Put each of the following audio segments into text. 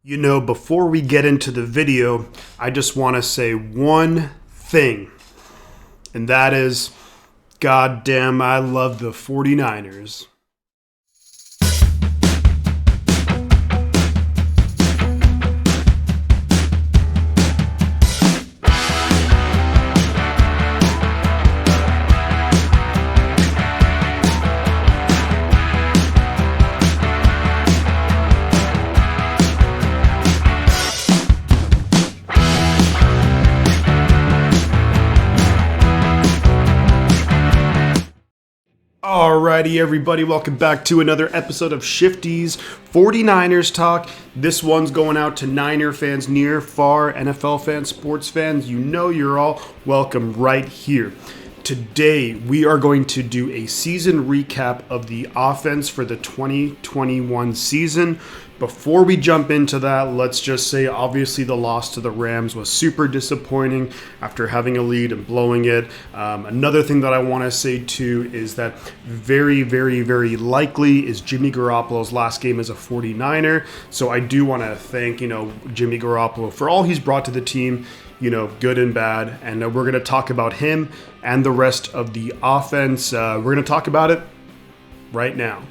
Before we get into the video, I just want to say one thing, and that is, goddamn, I love the 49ers. Alrighty, everybody, welcome back to another episode of Shifty's 49ers Talk. This one's going out to Niner fans near, far, NFL fans, sports fans. You're all welcome right here. Today, we are going to do a season recap of the offense for the 2021 season. Before we jump into that, let's just say, obviously, the loss to the Rams was super disappointing after having a lead and blowing it. Another thing that I want to say, too, is that very, very, very likely is Jimmy Garoppolo's last game as a 49er. So I do want to thank, Jimmy Garoppolo for all he's brought to the team, good and bad. And we're going to talk about him and the rest of the offense. We're going to talk about it right now.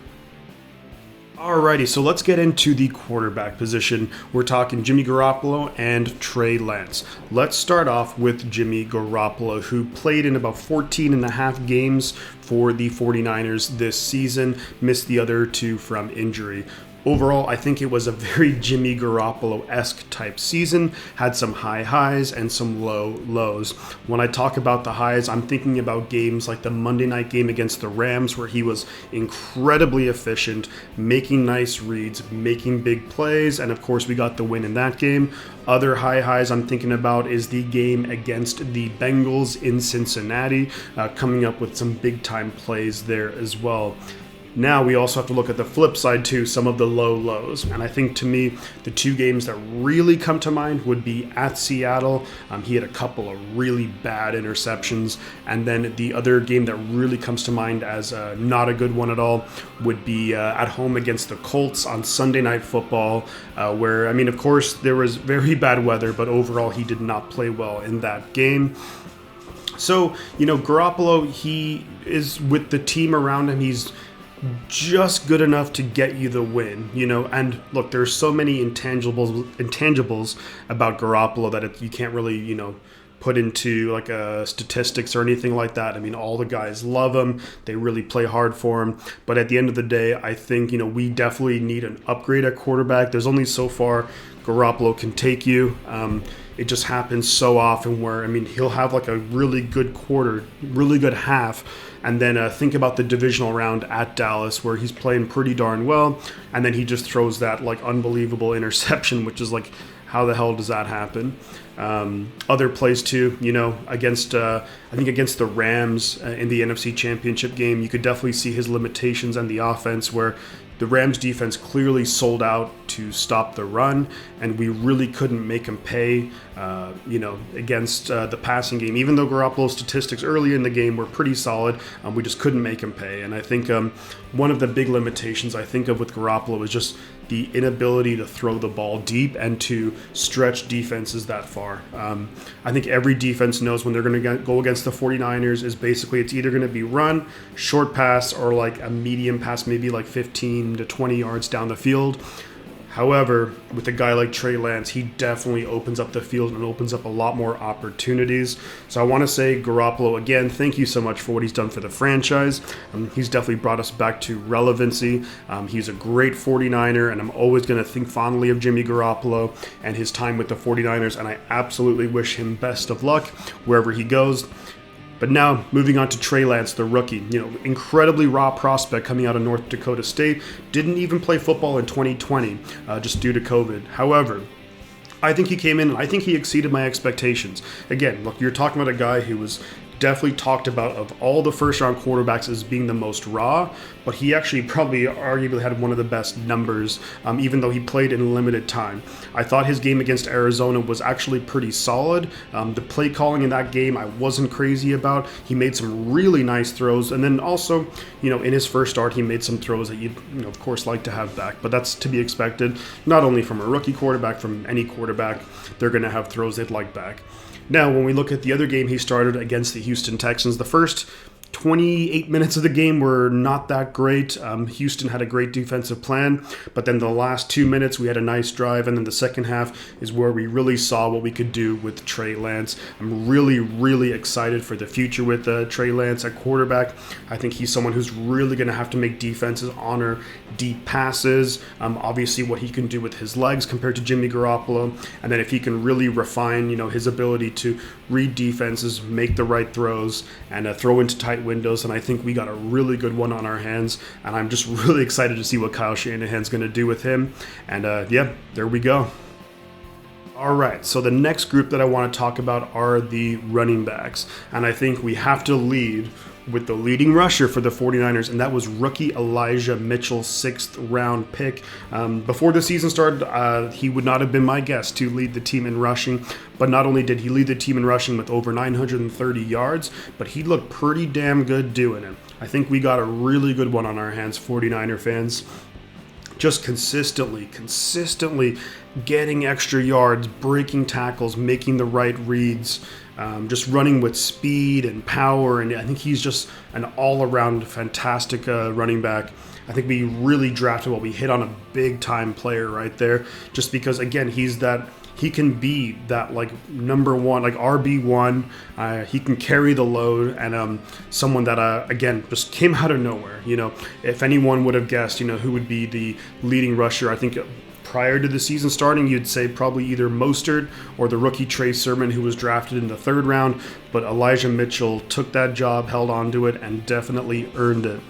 Alrighty, so let's get into the quarterback position. We're talking Jimmy Garoppolo and Trey Lance. Let's start off with Jimmy Garoppolo, who played in about 14 and a half games for the 49ers this season, missed the other two from injury. Overall, I think it was a very Jimmy Garoppolo-esque type season, had some high highs and some low lows. When I talk about the highs, I'm thinking about games like the Monday night game against the Rams, where he was incredibly efficient, making nice reads, making big plays, and of course we got the win in that game. Other high highs I'm thinking about is the game against the Bengals in Cincinnati, coming up with some big time plays there as well. Now we also have to look at the flip side too, some of the low lows. And I think to me, the two games that really come to mind would be at Seattle. He had a couple of really bad interceptions. And then the other game that really comes to mind as not a good one at all would be at home against the Colts on Sunday Night Football, where, of course, there was very bad weather, but overall he did not play well in that game. So, Garoppolo, he is with the team around him. He's just good enough to get you the win, and look, there's so many intangibles about Garoppolo that you can't really, put into like statistics or anything like that. All the guys love him. They really play hard for him. But at the end of the day, I think, we definitely need an upgrade at quarterback. There's only so far Garoppolo can take you. It just happens so often where, he'll have like a really good quarter, really good half, and then think about the divisional round at Dallas where he's playing pretty darn well, and then he just throws that like unbelievable interception, which is like, how the hell does that happen? Other plays too, against I think against the Rams in the NFC Championship game, you could definitely see his limitations on the offense, where the Rams defense clearly sold out to stop the run, and we really couldn't make him pay, against the passing game. Even though Garoppolo's statistics early in the game were pretty solid, we just couldn't make him pay. And I think one of the big limitations I think of with Garoppolo is just the inability to throw the ball deep and to stretch defenses that far. I think every defense knows when they're going to go against the 49ers is basically it's either going to be run, short pass, or like a medium pass, maybe like 15 to 20 yards down the field. However, with a guy like Trey Lance, he definitely opens up the field and opens up a lot more opportunities. So I want to say, Garoppolo, again, thank you so much for what he's done for the franchise. He's definitely brought us back to relevancy. He's a great 49er, and I'm always going to think fondly of Jimmy Garoppolo and his time with the 49ers, and I absolutely wish him best of luck wherever he goes. But now, moving on to Trey Lance, the rookie, incredibly raw prospect coming out of North Dakota State, didn't even play football in 2020 just due to COVID. However, I think he came in and I think he exceeded my expectations. Again, look, you're talking about a guy who was definitely talked about of all the first-round quarterbacks as being the most raw, but he actually probably arguably had one of the best numbers, even though he played in limited time. I thought his game against Arizona was actually pretty solid. The play calling in that game I wasn't crazy about. He made some really nice throws, and then also, in his first start, he made some throws that you'd, of course, like to have back. But that's to be expected, not only from a rookie quarterback, from any quarterback. They're going to have throws they'd like back. Now, when we look at the other game he started against the Houston Texans, the first 28 minutes of the game were not that great. Houston had a great defensive plan, but then the last 2 minutes we had a nice drive, and then the second half is where we really saw what we could do with Trey Lance. I'm really, really excited for the future with Trey Lance at quarterback. I think he's someone who's really going to have to make defenses honor deep passes. Obviously, what he can do with his legs compared to Jimmy Garoppolo, and then if he can really refine, his ability to read defenses, make the right throws, and throw into tight windows, and I think we got a really good one on our hands, and I'm just really excited to see what Kyle Shanahan's going to do with him, and there we go. All right, so the next group that I want to talk about are the running backs, and I think we have to lead with the leading rusher for the 49ers, and that was rookie Elijah Mitchell, 6th round pick. Before the season started, he would not have been my guess to lead the team in rushing, but not only did he lead the team in rushing with over 930 yards, but he looked pretty damn good doing it. I think we got a really good one on our hands, 49er fans. Just consistently getting extra yards, breaking tackles, making the right reads, just running with speed and power, and I think he's just an all-around fantastic running back. I think we really drafted we hit on a big-time player right there, just because, again, he can be that number one, RB1. He can carry the load, and someone that again just came out of nowhere. If anyone would have guessed, who would be the leading rusher, I think prior to the season starting, you'd say probably either Mostert or the rookie Trey Sermon, who was drafted in the 3rd round. But Elijah Mitchell took that job, held on to it, and definitely earned it.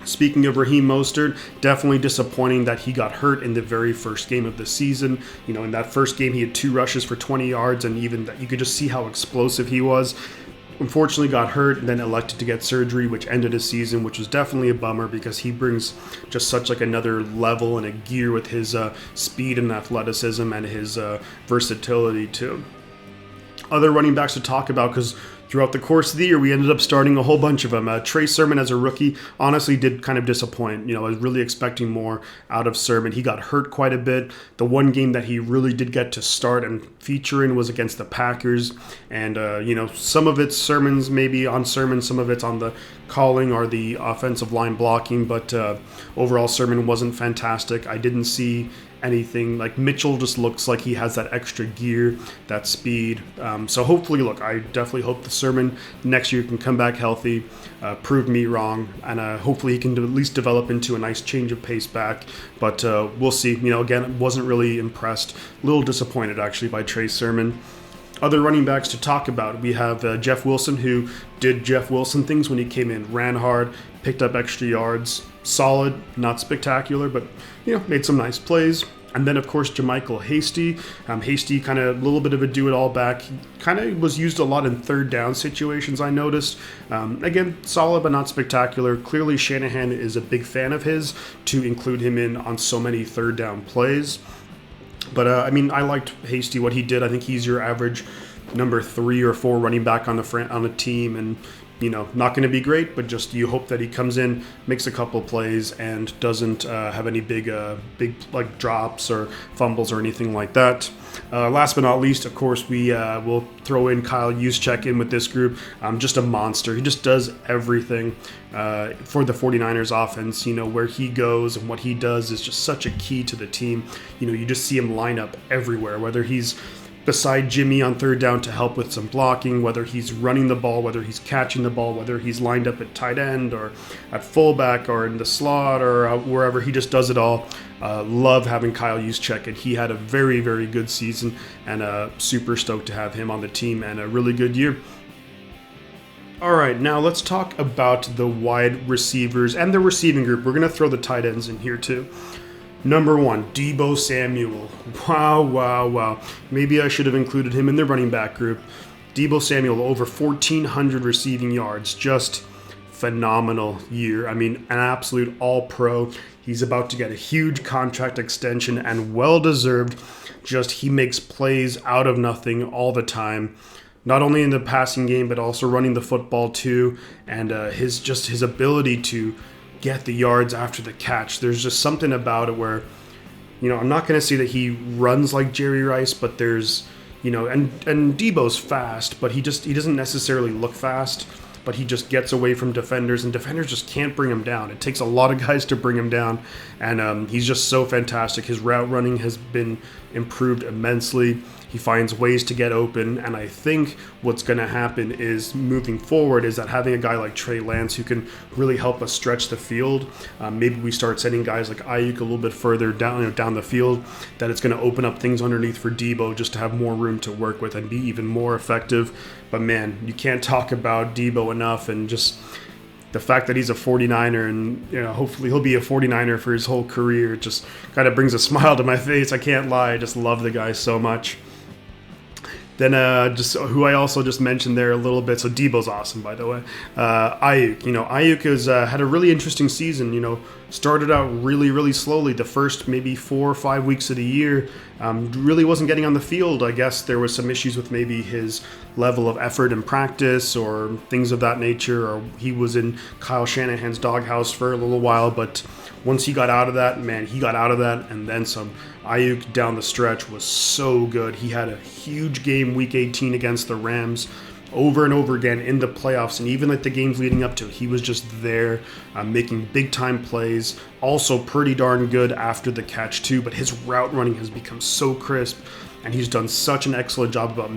Speaking of Raheem Mostert, definitely disappointing that he got hurt in the very first game of the season. In that first game, he had 2 rushes for 20 yards, and even that you could just see how explosive he was. Unfortunately got hurt and then elected to get surgery, which ended his season, which was definitely a bummer because he brings just such another level and a gear with his speed and athleticism and his versatility too. Other running backs to talk about, because throughout the course of the year, we ended up starting a whole bunch of them. Trey Sermon as a rookie honestly did kind of disappoint. I was really expecting more out of Sermon. He got hurt quite a bit. The one game that he really did get to start and feature in was against the Packers. And, some of it's Sermon's maybe on Sermon, some of it's on the calling or the offensive line blocking. But overall, Sermon wasn't fantastic. I didn't see anything. Mitchell just looks like he has that extra gear, that speed. So hopefully, I definitely hope the Sermon next year can come back healthy, prove me wrong, and hopefully he can at least develop into a nice change of pace back. But we'll see. Again, wasn't really impressed. A little disappointed, actually, by Trey Sermon. Other running backs to talk about, we have Jeff Wilson, who did Jeff Wilson things when he came in, ran hard, picked up extra yards, solid, not spectacular, but made some nice plays. And then, of course, JaMycal Hasty. Hasty kind of a little bit of a do-it-all back. Kind of was used a lot in 3rd down situations, I noticed. Again, solid but not spectacular. Clearly, Shanahan is a big fan of his to include him in on so many 3rd down plays. But, I liked Hasty, what he did. I think he's your average number 3 or 4 running back on the team, and not going to be great, but just you hope that he comes in, makes a couple plays, and doesn't have any big drops or fumbles or anything like that. Last but not least, of course, we will throw in Kyle Juszczyk in with this group. Just a monster. He just does everything for the 49ers offense. Where he goes and what he does is just such a key to the team. You just see him line up everywhere, whether he's beside Jimmy on 3rd down to help with some blocking, whether he's running the ball, whether he's catching the ball, whether he's lined up at tight end or at fullback or in the slot or wherever. He just does it all. Love having Kyle Juszczyk, and he had a very, very good season, and super stoked to have him on the team and a really good year. All right, now let's talk about the wide receivers and the receiving group. We're going to throw the tight ends in here too. Number 1, Deebo Samuel. Wow. Maybe I should have included him in the running back group. Deebo Samuel, over 1,400 receiving yards. Just phenomenal year. I mean, an absolute all-pro. He's about to get a huge contract extension and well-deserved. Just he makes plays out of nothing all the time. Not only in the passing game, but also running the football too. And his ability to get the yards after the catch. There's just something about it where, I'm not going to say that he runs like Jerry Rice, but there's, and Deebo's fast, but he doesn't necessarily look fast, but he just gets away from defenders, and defenders just can't bring him down. It takes a lot of guys to bring him down, and he's just so fantastic. His route running has been improved immensely. He finds ways to get open, and I think what's going to happen is moving forward is that having a guy like Trey Lance who can really help us stretch the field, maybe we start sending guys like Aiyuk a little bit further down the field, that it's going to open up things underneath for Deebo just to have more room to work with and be even more effective. But man, you can't talk about Deebo enough, and just the fact that he's a 49er and hopefully he'll be a 49er for his whole career just kind of brings a smile to my face. I can't lie. I just love the guy so much. Then just who I also just mentioned there a little bit. So Deebo's awesome, by the way. Aiyuk. Aiyuk has had a really interesting season. Started out really, really slowly. The first maybe 4 or 5 weeks of the year, really wasn't getting on the field. I guess there was some issues with maybe his level of effort in practice or things of that nature. Or he was in Kyle Shanahan's doghouse for a little while, but once he got out of that, and then some. Aiyuk down the stretch was so good. He had a huge game week 18 against the Rams over and over again in the playoffs, and even like the games leading up to it, he was just there making big-time plays. Also pretty darn good after the catch too, but his route running has become so crisp, and he's done such an excellent job about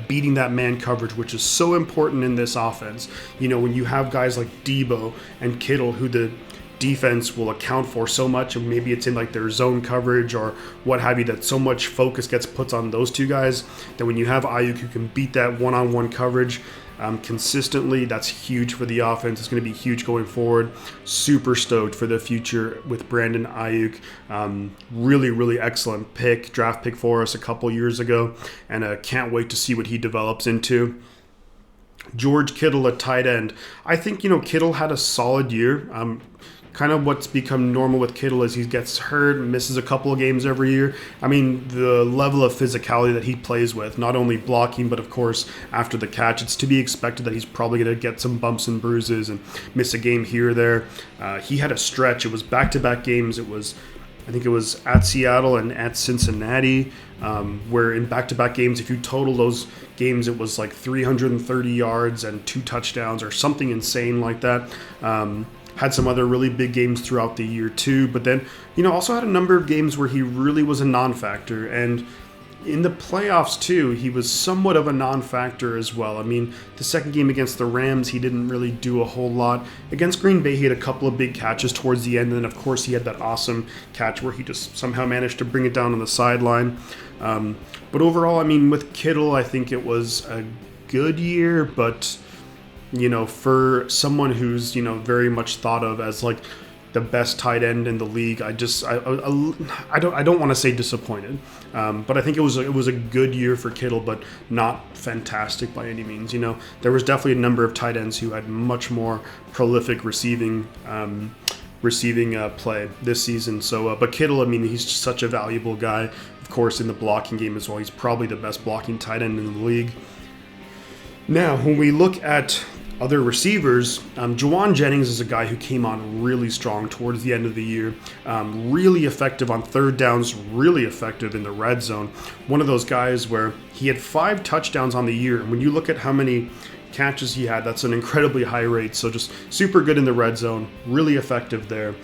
beating that man coverage, which is so important in this offense. When you have guys like Deebo and Kittle who the defense will account for so much, and maybe it's in like their zone coverage or what have you, that so much focus gets put on those two guys, that when you have Aiyuk who can beat that one-on-one coverage consistently, that's huge for the offense. It's going to be huge going forward. Super stoked for the future with Brandon Aiyuk. Really, really excellent draft pick for us a couple years ago, and can't wait to see what he develops into. George Kittle at tight end. I think, Kittle had a solid year. Kind of what's become normal with Kittle is he gets hurt and misses a couple of games every year. I mean, the level of physicality that he plays with, not only blocking, but of course after the catch, it's to be expected that he's probably going to get some bumps and bruises and miss a game here or there. He had a stretch. It was back-to-back games. I think it was at Seattle and at Cincinnati, where in back-to-back games, if you total those games, it was like 330 yards and 2 touchdowns or something insane like that. Had some other really big games throughout the year too, but then, also had a number of games where he really was a non-factor. And in the playoffs too, he was somewhat of a non-factor as well. I mean, the second game against the Rams, he didn't really do a whole lot. Against Green Bay, he had a couple of big catches towards the end, and then of course he had that awesome catch where he just somehow managed to bring it down on the sideline. But overall, I mean, with Kittle, I think it was a good year, but for someone who's, very much thought of as like the best tight end in the league, I don't want to say disappointed, but I think it was a good year for Kittle, but not fantastic by any means. There was definitely a number of tight ends who had much more prolific receiving play this season. So, but Kittle, I mean, he's just such a valuable guy. Of course, in the blocking game as well, he's probably the best blocking tight end in the league. Now, when we look at other receivers, Jauan Jennings is a guy who came on really strong towards the end of the year. Really effective on third downs, really effective in the red zone. One of those guys where he had 5 touchdowns on the year. And when you look at how many catches he had, that's an incredibly high rate. So just super good in the red zone, really effective there.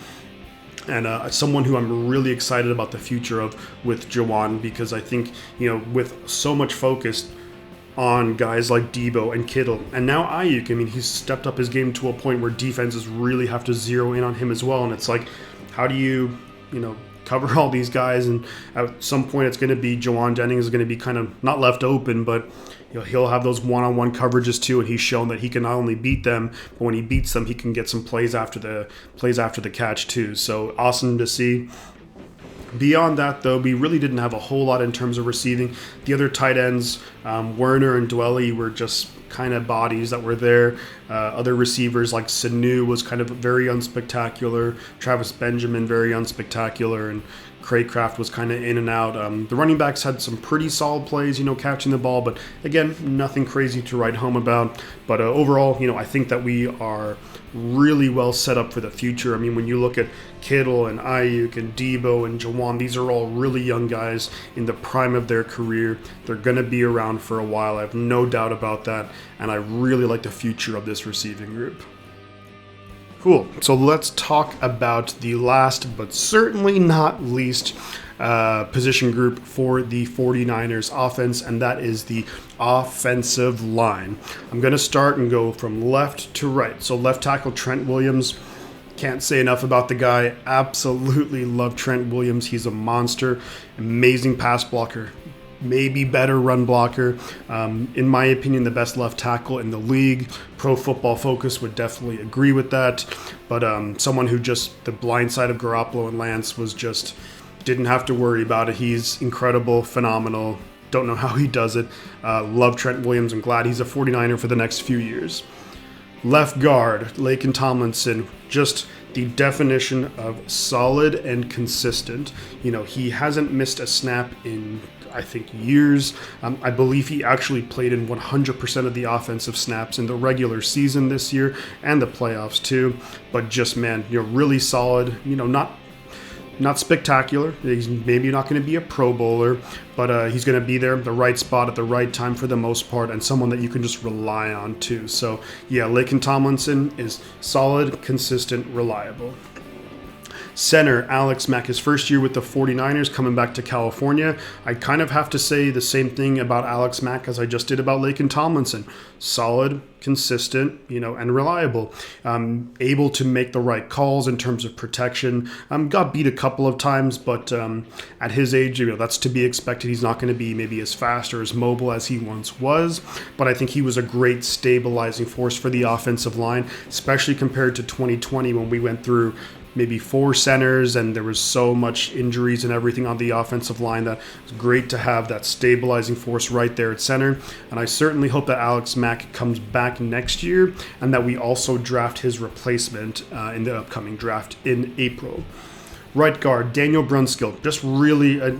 And someone who I'm really excited about the future of with Jauan, because I think, with so much focus on guys like Deebo and Kittle, and now Aiyuk, I mean, he's stepped up his game to a point where defenses really have to zero in on him as well. And it's like, how do you, cover all these guys? And at some point, it's going to be Jauan Jennings is going to be kind of not left open, but he'll have those one-on-one coverages too. And he's shown that he can not only beat them, but when he beats them, he can get some plays after the catch too. So awesome to see. Beyond that, though, we really didn't have a whole lot in terms of receiving. The other tight ends, Woerner and Dwelley, were just kind of bodies that were there. Other receivers like Sanu was kind of very unspectacular. Travis Benjamin, very unspectacular. And Craycraft was kind of in and out. The running backs had some pretty solid plays, catching the ball. But again, nothing crazy to write home about. But overall, I think that we are really well set up for the future. I mean, when you look at Kittle and Aiyuk and Deebo and Jauan, these are all really young guys in the prime of their career. They're going to be around for a while. I have no doubt about that. And I really like the future of this receiving group. Cool. So let's talk about the last, but certainly not least, position group for the 49ers offense, and that is the offensive line. I'm going to start and go from left to right. So left tackle Trent Williams. Can't say enough about the guy. Absolutely love Trent Williams. He's a monster. Amazing pass blocker. Maybe better run blocker. In my opinion, the best left tackle in the league. Pro Football Focus would definitely agree with that. But someone who just, the blind side of Garoppolo and Lance was just, didn't have to worry about it. He's incredible, phenomenal. Don't know how he does it. Love Trent Williams. I'm glad he's a 49er for the next few years. Left guard, Laken Tomlinson, just the definition of solid and consistent. He hasn't missed a snap in, I think, years. I believe he actually played in 100% of the offensive snaps in the regular season this year and the playoffs too. But just, man, really solid. Not spectacular. He's maybe not going to be a Pro Bowler, but he's going to be there, the right spot at the right time for the most part, and someone that you can just rely on too. So, yeah, Laken Tomlinson is solid, consistent, reliable. Center, Alex Mack, his first year with the 49ers, coming back to California. I kind of have to say the same thing about Alex Mack as I just did about Laken Tomlinson. Solid, consistent, and reliable. Able to make the right calls in terms of protection. Got beat a couple of times, but at his age, that's to be expected. He's not going to be maybe as fast or as mobile as he once was, but I think he was a great stabilizing force for the offensive line, especially compared to 2020 when we went through maybe 4 centers and there was so much injuries and everything on the offensive line that it's great to have that stabilizing force right there at center. And I certainly hope that Alex Mack comes back next year and that we also draft his replacement in the upcoming draft in April. Right guard, Daniel Brunskill, just really a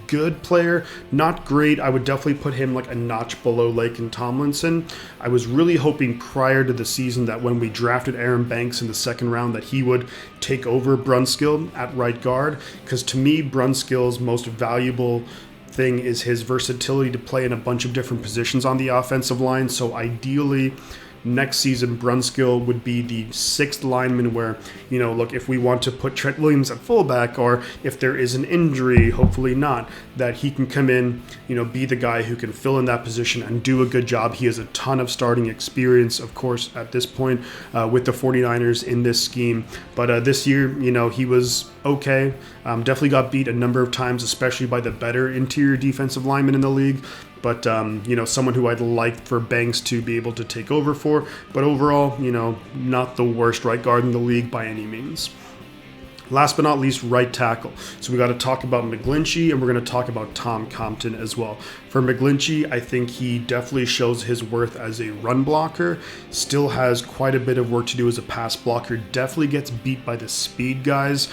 good player, not great. I would definitely put him like a notch below Laken Tomlinson. I was really hoping prior to the season that when we drafted Aaron Banks in the second round that he would take over Brunskill at right guard, because to me, Brunskill's most valuable thing is his versatility to play in a bunch of different positions on the offensive line. So ideally, next season, Brunskill would be the 6th lineman where, look, if we want to put Trent Williams at fullback or if there is an injury, hopefully not, that he can come in, be the guy who can fill in that position and do a good job. He has a ton of starting experience, of course, at this point with the 49ers in this scheme. But this year, he was okay. Definitely got beat a number of times, especially by the better interior defensive linemen in the league. But, someone who I'd like for Banks to be able to take over for. But overall, not the worst right guard in the league by any means. Last but not least, right tackle. So we got to talk about McGlinchey, and we're going to talk about Tom Compton as well. For McGlinchey, I think he definitely shows his worth as a run blocker. Still has quite a bit of work to do as a pass blocker. Definitely gets beat by the speed guys.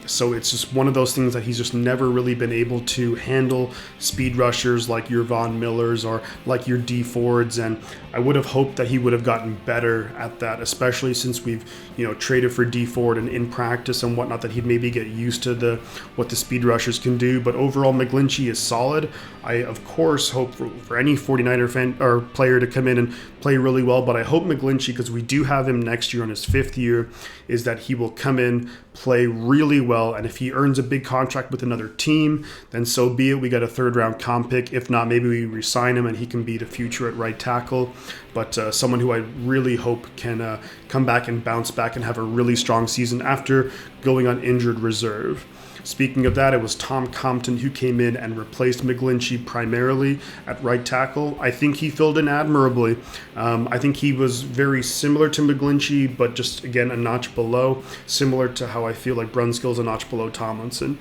So it's just one of those things that he's just never really been able to handle speed rushers like your Von Millers or like your D Fords. And I would have hoped that he would have gotten better at that, especially since we've traded for D Ford and in practice and whatnot, that he'd maybe get used to what the speed rushers can do. But overall, McGlinchey is solid. I, of course, hope for any 49er fan or player to come in and play really well, but I hope McGlinchey, because we do have him next year on his 5th year, is that he will come in, play really well, and if he earns a big contract with another team, then so be it. We got a 3rd-round comp pick. If not, maybe we re-sign him and he can be the future at right tackle. But someone who I really hope can come back and bounce back and have a really strong season after going on injured reserve. Speaking of that, it was Compton who came in and replaced McGlinchey primarily at right tackle. I think he filled in admirably. I think he was very similar to McGlinchey, but just, again, a notch below, similar to how I feel like Brunskill's a notch below Tomlinson.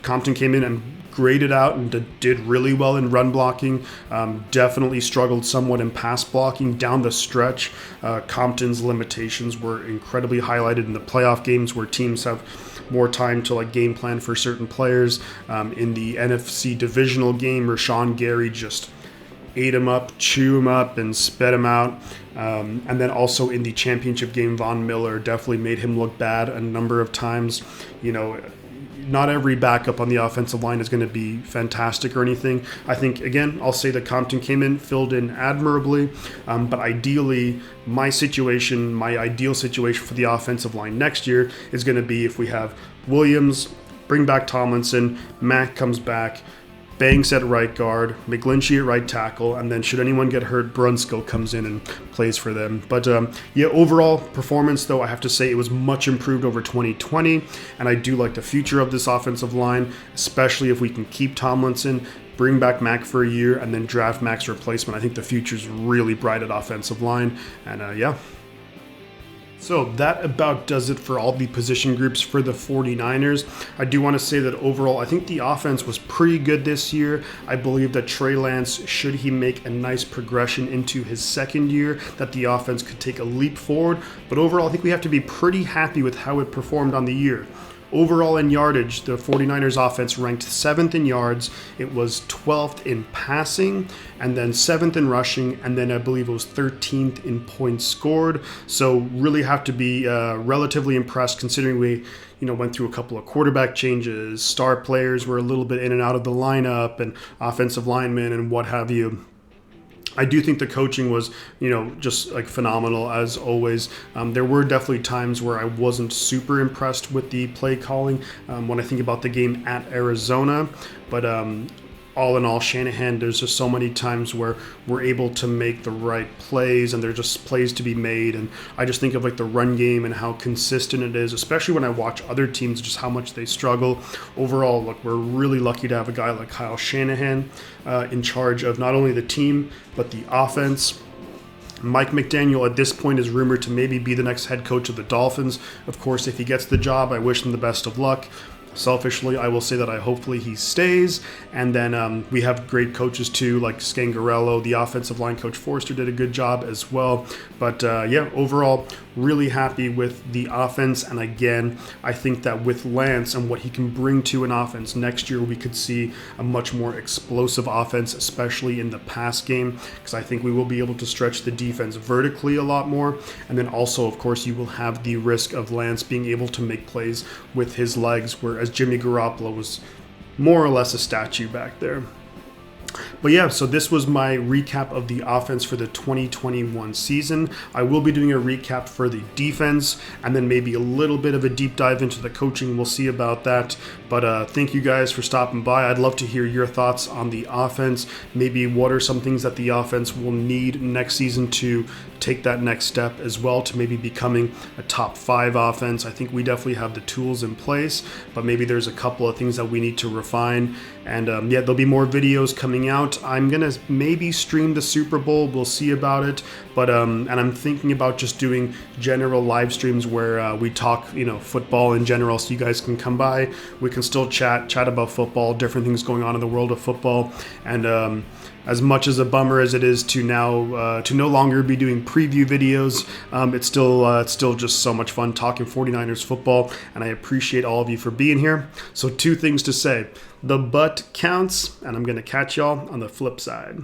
Compton came in and graded out and did really well in run blocking. Definitely struggled somewhat in pass blocking down the stretch. Compton's limitations were incredibly highlighted in the playoff games where teams have more time to like game plan for certain players. In the NFC divisional game, Rashawn Gary just ate him up, chew him up, and spit him out. And then also in the championship game, Von Miller definitely made him look bad a number of times. You know, not every backup on the offensive line is going to be fantastic or anything. I think, again, I'll say that Compton came in, filled in admirably, but ideally, my ideal situation for the offensive line next year is going to be if we have Williams, bring back Tomlinson, Mack comes back, Banks at right guard, McGlinchey at right tackle, and then should anyone get hurt, Brunskill comes in and plays for them. But overall performance, though, I have to say it was much improved over 2020, and I do like the future of this offensive line, especially if we can keep Tomlinson, bring back Mack for a year, and then draft Mack's replacement. I think the future's really bright at offensive line, and So that about does it for all the position groups for the 49ers. I do want to say that overall, I think the offense was pretty good this year. I believe that Trey Lance, should he make a nice progression into his second year, that the offense could take a leap forward. But overall, I think we have to be pretty happy with how it performed on the year. Overall in yardage, the 49ers offense ranked 7th in yards. It was 12th in passing, and then 7th in rushing, and then I believe it was 13th in points scored. So really have to be relatively impressed considering we went through a couple of quarterback changes. Star players were a little bit in and out of the lineup, and offensive linemen and what have you. I do think the coaching was, just like phenomenal as always. There were definitely times where I wasn't super impressed with the play calling when I think about the game at Arizona, but all in all, Shanahan, there's just so many times where we're able to make the right plays and there's just plays to be made. And I just think of like the run game and how consistent it is, especially when I watch other teams, just how much they struggle. Overall, look, we're really lucky to have a guy like Kyle Shanahan in charge of not only the team, but the offense. Mike McDaniel at this point is rumored to maybe be the next head coach of the Dolphins. Of course, if he gets the job, I wish him the best of luck. Selfishly, I will say that hopefully he stays. And then we have great coaches too, like Scangarello. The offensive line coach Forster did a good job as well. But overall, really happy with the offense. And again, I think that with Lance and what he can bring to an offense next year, we could see a much more explosive offense, especially in the pass game, because I think we will be able to stretch the defense vertically a lot more. And then also, of course, you will have the risk of Lance being able to make plays with his legs, whereas Jimmy Garoppolo was more or less a statue back there. But so this was my recap of the offense for the 2021 season. I will be doing a recap for the defense and then maybe a little bit of a deep dive into the coaching. We'll see about that. But thank you guys for stopping by. I'd love to hear your thoughts on the offense. Maybe what are some things that the offense will need next season to take that next step as well to maybe becoming a top 5 offense. I think we definitely have the tools in place, but maybe there's a couple of things that we need to refine. And there'll be more videos coming out. I'm gonna maybe stream the Super Bowl. We'll see about it. But and I'm thinking about just doing general live streams where we talk, football in general, so you guys can come by. We can still chat about football, different things going on in the world of football, and as much as a bummer as it is to now to no longer be doing preview videos, it's still just so much fun talking 49ers football, and I appreciate all of you for being here. So 2 things to say. The butt counts, and I'm going to catch y'all on the flip side.